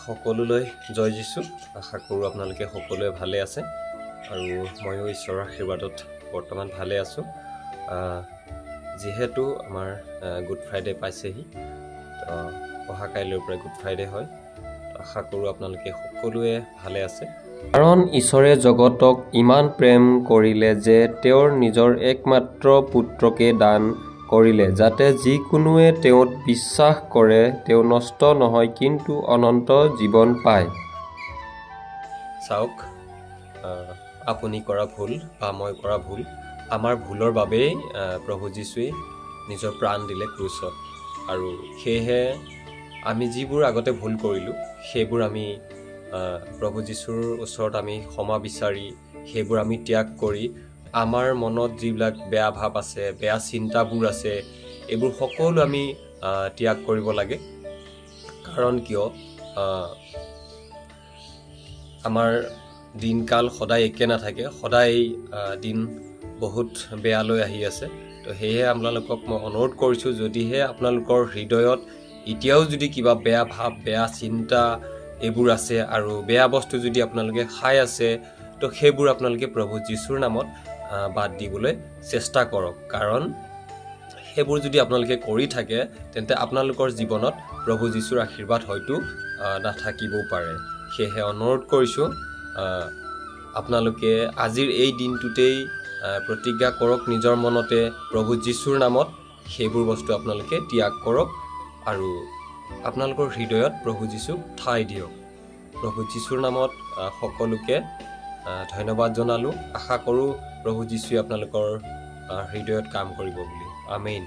সকলোলৈ জয় যিশু। আশা কৰোঁ আপোনালোকে সকলোৱে ভালে আছে আৰু ময়ো ঈশ্বৰৰ আশীৰ্বাদত বৰ্তমান ভালে আছোঁ। যিহেতু আমাৰ গুড ফ্ৰাইডে পাইছেহি, অহা কাইলৈৰ পৰা গুড ফ্ৰাইডে হয়। আশা কৰোঁ আপোনালোকে সকলোৱে ভালে আছে। কাৰণ ঈশ্বৰে জগতক ইমান প্ৰেম কৰিলে যে তেওঁৰ নিজৰ একমাত্ৰ পুত্ৰকে দান কৰিলে, যাতে যিকোনোৱে তেওঁত বিশ্বাস কৰে তেওঁ নষ্ট নহয় কিন্তু অনন্ত জীৱন পায়। চাওক, আপুনি কৰা ভুল বা মই কৰা ভুল, আমাৰ ভুলৰ বাবেই প্ৰভু যীশুৱে নিজৰ প্ৰাণ দিলে ক্ৰুচত। আৰু সেয়েহে আমি যিবোৰ আগতে ভুল কৰিলোঁ সেইবোৰ আমি প্ৰভু যীশুৰ ওচৰত আমি ক্ষমা বিচাৰি সেইবোৰ আমি ত্যাগ কৰি আমাৰ মনত যিবিলাক বেয়া ভাৱ আছে, বেয়া চিন্তাবোৰ আছে, এইবোৰ সকলো আমি ত্যাগ কৰিব লাগে। কাৰণ কিয় আমাৰ দিনকাল সদায় একে নাথাকে, সদায় দিন বহুত বেয়ালৈ আহি আছে। তো সেয়েহে আপোনালোকক মই অনুৰোধ কৰিছোঁ, যদিহে আপোনালোকৰ হৃদয়ত এতিয়াও যদি কিবা বেয়া ভাৱ, বেয়া চিন্তা এইবোৰ আছে আৰু বেয়া বস্তু যদি আপোনালোকে খাই আছে, তো সেইবোৰ আপোনালোকে প্ৰভু যীশুৰ নামত বাদ দিবলৈ চেষ্টা কৰক। কাৰণ সেইবোৰ যদি আপোনালোকে কৰি থাকে তেন্তে আপোনালোকৰ জীৱনত প্ৰভু যীশুৰ আশীৰ্বাদ হয়তো নাথাকিবও পাৰে। সেয়েহে অনুৰোধ কৰিছোঁ, আপোনালোকে আজিৰ এই দিনটোতেই প্ৰতিজ্ঞা কৰক নিজৰ মনতে প্ৰভু যীশুৰ নামত সেইবোৰ বস্তু আপোনালোকে ত্যাগ কৰক আৰু আপোনালোকৰ হৃদয়ত প্ৰভু যীশুক ঠাই দিয়ক। প্ৰভু যীশুৰ নামত সকলোকে ধন্যবাদ জনালোঁ। আশা কৰোঁ প্ৰভু যীশুৱে আপোনালোকৰ হৃদয়ত কাম কৰিব বুলি। আমেইন।